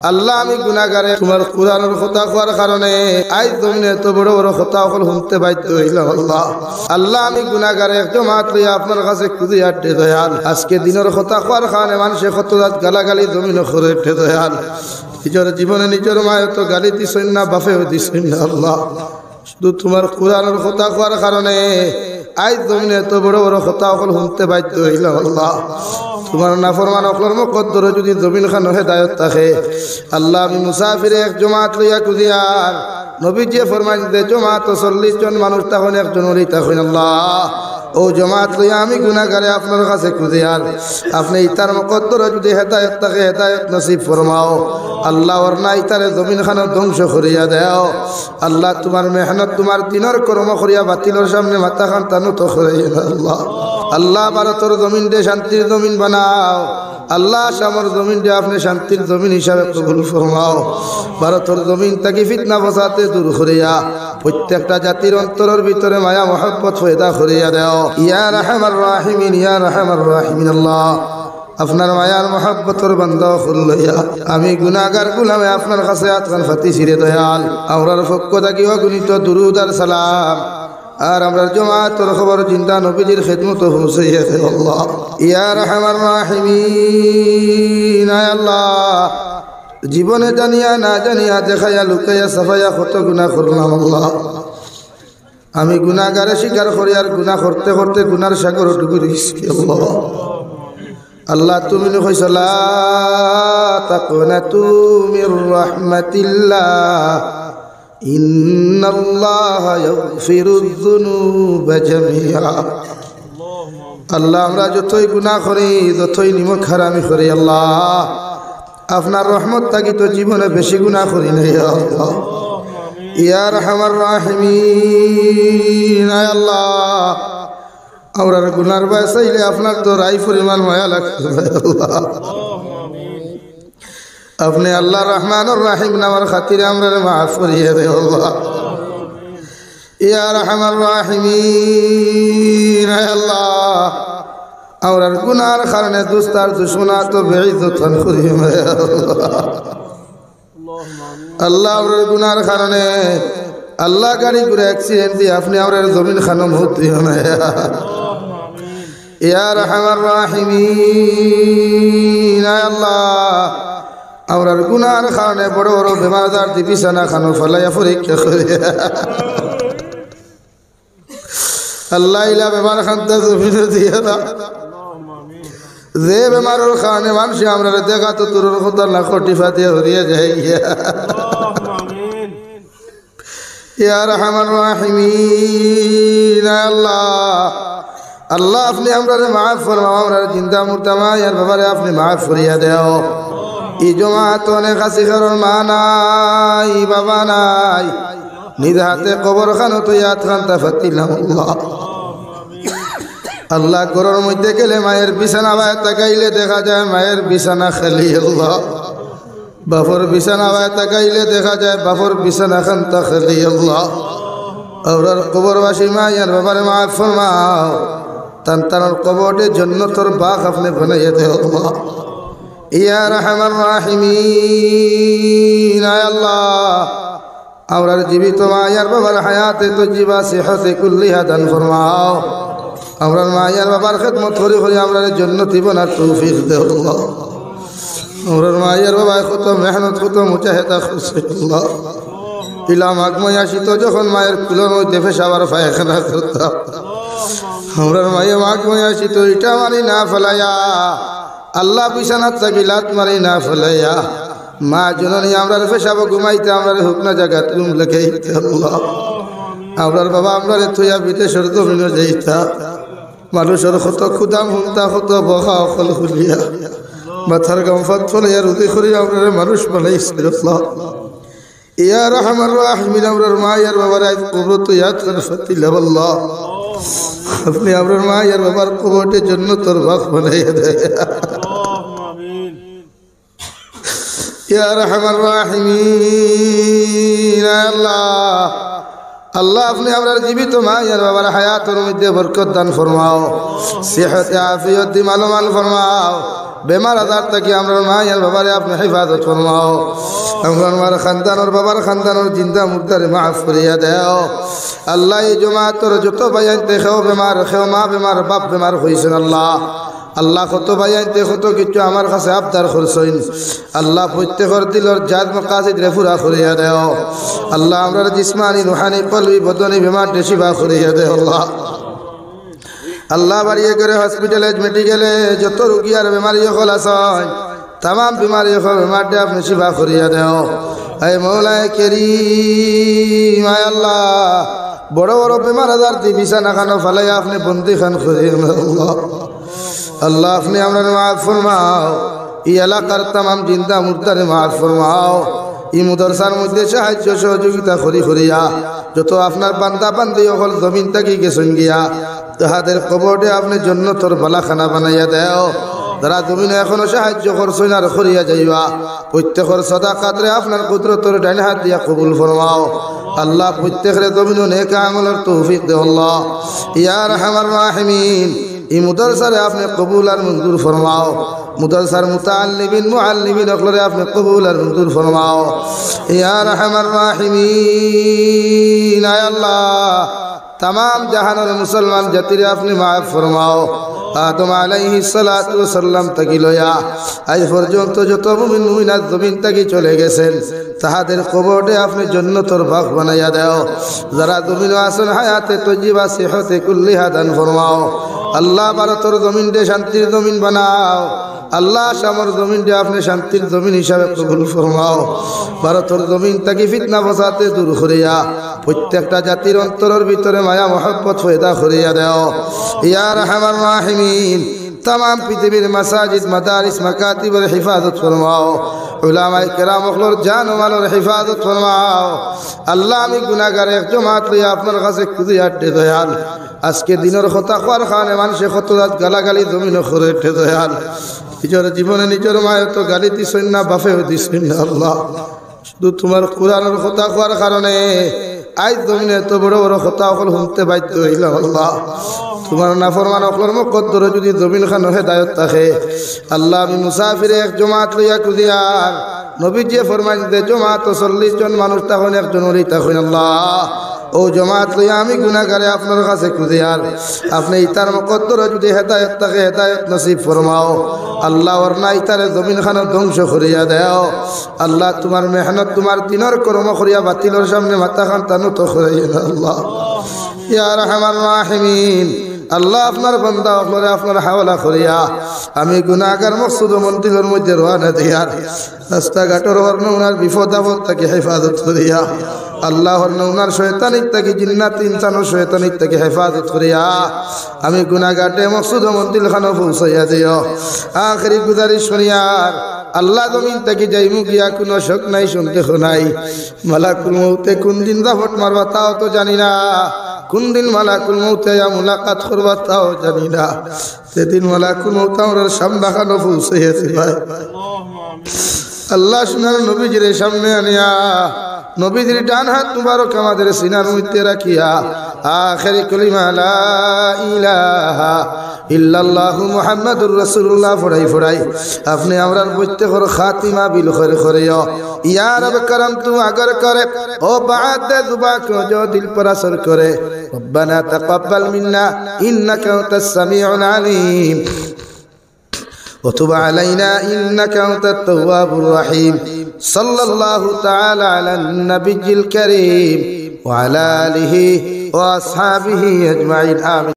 আল্লাহ আমি গুনাহগারে তোমার কুরআনের কথা কোয়ার কারণে আজ তুমি এত বড় বড় কথা সকল শুনতে বাধ্য হইলাম। আল্লাহ আমি গুনাহগারে একটু মাত্র আপনার কাছে খুঁজে আটে দয়াল আজকে দিনের কথা কোয়ার কারণে মানুষে কত রাত গালাগালি জমিন করে উঠে দয়াল নিজের জীবনে নিজের মায়ের তো গালি দিছেন না বাপেও দিছেন না। আল্লাহ শুধু তোমার কুরআনের কথা কোয়ার কারণে আজ জমিনে এত বড় বড় কথা সকল শুনতে বাধ্য হইলাম। আল্লাহ তোমার নাফরমান অকলর মুকদ্দর যদি জমিন খান হেদায়েত থাকে আল্লাহ আমি মুসাফিরে এক জমাত লইয়া কুদিয়ার নবীজি ফরমাইন দে জমাত 40 জন মানুষ তখন একজন ওলি তখন আল্লাহ ও জমাত লইয়া আমি গুনাহগারে আপনার কাছে কুদিয়ার আপনি ইতার মুকদ্দর যদি হেদায়েত থাকে হেদায়েত নসিব ফরমাও আল্লাহ ওর না ইতারে জমিন খান ধ্বংস করিয়া দাও। আল্লাহ তোমার মেহনত তোমার দিনের কর্ম করিয়া বাতিলের সামনে মাথা খান তানু তো করিয়া দাও। আল্লাহ আল্লাহ ভারতের জমিন দে শান্তির জমিন বানাও। আল্লাহ শামর জমিন দে আপনি শান্তির জমিন হিসাবে কবুল ফরমাও। ভারতের জমিন তাকে ফিতনা ফসাতে দূর করিয়া প্রত্যেকটা জাতির অন্তরের ভিতরে মায়া মহব্বত পয়দা করিয়া দাও ইয়া রাহমার রাহিমিন ইয়া রাহমার রাহিমিন। আল্লাহ আপনার মায়ার মহব্বতর বান্দা খুলইয়া আমি গুনাহগার গুলামে আপনার কাছে আতকান ফাতি ছিড়ে দয়াল আমরার পক্ষ থেকে অগণিত দুরুদ আর সালাম আর আমরা জমাতের খবর জিন্দা নবীজির খিদমত পৌঁছাইয়া দেও। আল্লাহ ইয়া রাহমার রাহিমিন আল্লাহ জীবনে জানিয়া না জানিয়া দেখাইয়া লুকাইয়া সাফাইয়া কত গুনাহ করলাম। আল্লাহ আমি গুনাহগারে স্বীকার করি আর গুনাহ করতে করতে গুনার সাগর ডুবে গেছি। আল্লাহ আল্লাহ তুমি কইছো লা তাকুনাতু মির রাহমাতিল্লাহ ইন্নাল্লাহা ইয়াগফিরুয যুনুবা জামিআ। আল্লাহ আমরা যতই গুনাহ করি যতই নিমক হারামি করি আল্লাহ আপনার রহমত থাকি তো জীবনে বেশি গুনাহ করি নাই। আল্লাহ ইয়া রাহমার রাহিমিন আল্লাহ আমরা গুনার ভয় চাইলে আপনার তো রাই পরিমাণ মায়া লাগবে। আপনি আল্লাহ রহমানুর রাহিম নামের খাতিরে আমরা মাফ করিয়ে দেও। আল্লাহ ইয়া রাহমার রাহিমিন আল্লাহ আমরা গুনার কারণে দুস্তার দুশমনা তো বেইজ্জত করিয়ে আল্লাহ আমরা গুনার কারণে আল্লাহ গাড়ি করে অ্যাক্সিডেন্ট দিয়ে আপনি আমরা জমিন খানো মত দিও না ইয়া রাহমার রাহিমিন আল্লাহ আমরা গুনার কারণে বড় বড় বেমারদার বিছানা খানো ফলাইয়া পরীক্ষা করে আল্লাহ ইলা বেমার খান্তা জমিনে দিয়ে না যে বেমারের কারণে মানুষ আমরা দেখা তো তোর কথা না খটিফা দিয়ে হরিয়ে যায় ইয়া রাহমার রাহিমিন আল্লাহ আল্লাহ আপনি আমরা মাফ ফরমাও আমরা জিন্দা মুর্দা মায়ের ব্যাপারে আপনি মাফ করিয়া দেও। এই জমাত অনেক আছে কারণ মা নাই বাবা নাই নিজ হাতে কবর খানো তো ইয়াদ খান্তা ফাতিলাম। আল্লাহ আল্লাহ ঘরের মধ্যে গেলে মায়ের বিছানা বায় তাকাইলে দেখা যায় মায়ের বিছানা খালি। আল্লাহ বাপর বিছানা বায় তাকাইলে দেখা যায় বাপর বিছানা খান্তা খালি। আল্লাহ ওরার কবরবাসী মায়ের ব্যাপারে মাফ ফরমাও তার কবরে জান্নাতের বাগ আপনি বানাইয়া দেও। আল্লাহ ইয়া রাহমার রাহিমিন আল্লাহ আমরা জীবিত মায়ের বাবার হায়াতে তো জীবা সেহতে কুল্লিহা দান ফরমাও আমরা মায়ের বাবার খিদমত করি করি আমরা জান্নাতি বানার তৌফিক দেও। আল্লাহ আমরা মায়ের বাবা কত মেহনত কত মুজাহিদা করছে। আল্লাহ ইলাম আগময় আসিত যখন মায়ের কুলের মধ্যে পেশাবার পায়খানা করতাম আমরা মায়ের আগময় আসিত ইটা মারি না ফেলাইয়া আল্লাহ বিছানাত থাকিলাত মারি না ফেলাইয়া মা জননী আমরা পেশাব ঘুমাইতে আমরা হুকনা জায়গা তুম লেখাইতে। আল্লাহ আমরার বাবা আমরা থইয়া বিদেশের জমিনে যাইতা মানুষের কত ক্ষুদাম হুমতা কত বকা অকল খুলিয়া মাথার গম্ফত ফলাইয়া রুদি করি আমরা মানুষ বানাইছিল। আল্লাহ ইয়া রাহমার রাহিমিন আমরার মায়ের বাবার আজ কবর তো ইয়াদ করে ফাতিলাম। আল্লাহ আপনি আমরার মায়ের বাবার কবরের জন্য তোর বাক বানাইয়া দেয় ইয়া রাহমার রাহিমিন আল্লাহ আল্লাহ আপনি আমরার জীবিত মায়ের বাবার হায়াতের মধ্যে বরকত দান ফরমাও সেহতে আফিয়ত দি মালমাল ফরমাও বেমার আজার থেকে আমরা মায়ের বাবারে আপনি হেফাজত ফরমাও আমার খানদানোর বাবার খানদানোর জিন্দা মুর্দারে মাফ করিয়া দেও আল্লাহ এই জমাতর যত ভাইয়ানতে খেও বেমার খেও মা বেমার বাপ বেমার হয়েছেন আল্লাহ আল্লাহ কত ভাইয়ানতে কত কিছু আমার কাছে আবদার করছেন আল্লাহ প্রত্যেকের দিলর জাত মাকাসিদ রে পুরা করিয়া দেও আল্লাহ আমরা জিসমানি রুহানি কলবি বদনি বেমার শিফা করিয়া দেও আল্লাহ আল্লাহ বাড়িয়ে করে হসপিটালে মেডিকেলে যত রোগী আর বেমারি হল আছে তাম বেমারি হল বেমারটা আপনি শিফা করিয়া দেও এই মৌলায় কেরিম আয় আল্লাহ বড় বড় বেমার আজার দি বিছানা খানো ফালাই আপনি বন্দি খান করিয়ে আল্লাহ আল্লাহ আপনি আমরা মাফ ফরমাও এই এলাকার তাম জিন্দা মুর্দারে মাফ ফরমাও এই মুদরসার মধ্যে সাহায্য সহযোগিতা করিয়া যত আপনার বান্দা বান্দি হল জমিন থাকি গেছেন গিয়া তাহাদের কবরে আপনি জন্নতর বালাখানা বানাইয়া দেও যারা জমিনে এখনো সাহায্য করছেন আর করিয়া যাইবা প্রত্যেকের সাদাকাতরে আপনার কুদরতর ডাইন হাত দিয়া কবুল ফরমাও আল্লাহ প্রত্যেকের জমিনে নেক আমলের তৌফিক দেও আল্লাহ ইয়া আরহামার রাহিমিন এই মুদরসারে আপনি কবুল আর মঞ্জুর ফরমাও মুদরসার মুতাআল্লিমিন মুআল্লিমিন অকলরে আপনি কবুল আর মঞ্জুর ফরমাও ইয়া আরহামার রাহিমিন আয় আল্লাহ तमाम जहानर मुसलमान जातिर अपनी माफ फरमाओ आदम आलैहिस सालातु वसल्लाम तकी लया आज पर्यন্ত যত মুমিন মুমিনাত জমিন থেকে চলে গেছেন তাহাদের কবরে আপনি জান্নাতের বাগ বানায়া দাও যারা জমিনে আছেন হায়াতে তজ্জিবা সিহতে কুল্লিহা দান ফরমাও আল্লাহ ভারতের জমিন দে শান্তির জমিন বানাও আল্লাহ শামর জমিন দে আপনি শান্তির জমিন হিসাবে কবুল ফরমাও ভারতের জমিন থেকে ফিতনা ফসাদে দূর করিয়া প্রত্যেকটা জাতির অন্তরের ভিতরে মায়া মহব্বত পয়দা করিয়া দাও ইয়া আরহামার রাহিমিন तमाम পৃথিবীর মাসাজিদ মাদারিস মাকাতিবের হিফাজত ফরমাও উলামায়ে কেরাম ওগুলোর জান ও মালের হিফাজত ফরমাও আল্লাহ আমি গুনাহগার এক জমাত লইয়া আপনার কাছে খুঁজে আটে দয়াল আজকে দিনের কথা কোয়ার খানে মানুষে কত রাত গালাগালি জমিন করে উঠে দয়াল নিজের জীবনে নিজের মায়ের তো গালি দিছেন না বাপেও দিছেন না আল্লাহ শুধু তোমার কোরআনের কথা কোয়ার কারণে আজ জমিনে এত বড় বড় কথা সকল শুনতে বাধ্য হইলাম আল্লাহ তোমার নাফরমান অকলর মুকদ্দর যদি জমিন খান হেদায়েত থাকে আল্লাহ আমি মুসাফিরে এক জমাত লইয়া কুদিয়ার নবীজি ফরমান দে জমাত 40 জন মানুষ তখন একজন ওলি তখন আল্লাহ ও জমাত লইয়া আমি গুনাহগারে আপনার কাছে কুদিয়ার আপনি ইতার মুকদ্দর যদি হেদায়েত থাকে হেদায়েত নসিব ফরমাও আল্লাহ ওর না ইতারে জমিন খান ধ্বংস করিয়া দাও আল্লাহ তোমার মেহনত তোমার দিনের কর্ম করিয়া বাতিলের সামনে মাথা খান তানু তো করাইয়া দাও আল্লাহ ইয়া আরহামার রাহিমিন আল্লাহ আপনার বান্দা আপনারে আপনার হাওলা করিয়া আমি গুনাহগার মকসুদ মন্দিরের মধ্যে রওনা দিয়ার রাস্তাঘাটের ওনার বিপদ আপদ থেকে হেফাজত করিয়া আল্লাহর নওনার শয়তানিত থেকে জিন্নাত ইনসানের শয়তানিত থেকে হেফাজত করিয়া আমি গুনাহগারে মকসুদ মন্দির খানো পৌঁছাইয়া দিও আখেরি গুজারিশ করিয়ার আল্লাহ জমিন থেকে যাইমু গিয়া কোনো শক নাই সন্দেহ নাই মালাকুল মউতে কোন দিন দাফট মারবা তাও তো জানি না কোন দিন মালাকুল মউতে মুলাকাত করবা তাও জানি না সেদিন মালাকুল মউত আমার সামনে খানো পৌঁছাইয়াছে ভাই আল্লাহ সুনার নবীজির সামনে আনিয়া নবীজির ডান হাত মুবারক আমাদের সিনার মধ্যে রাখিয়া আখেরি কালিমা লা ইলাহা ইল্লাল্লাহু মুহাম্মাদুর রাসূলুল্লাহ ফড়াই আপনি আমরার প্রত্যেকের খাতিমা বিল খৈর করিও ইয়া রব করম তু अगर करे ओ बात जुबा को जो दिल पर असर करे रब्बना तकब्बल मिन्ना इन्नका अंतस समीउल अलीम وتب علينا إنك أنت التواب الرحيم صلى الله تعالى على النبي الكريم وعلى آله وأصحابه أجمعين آمين.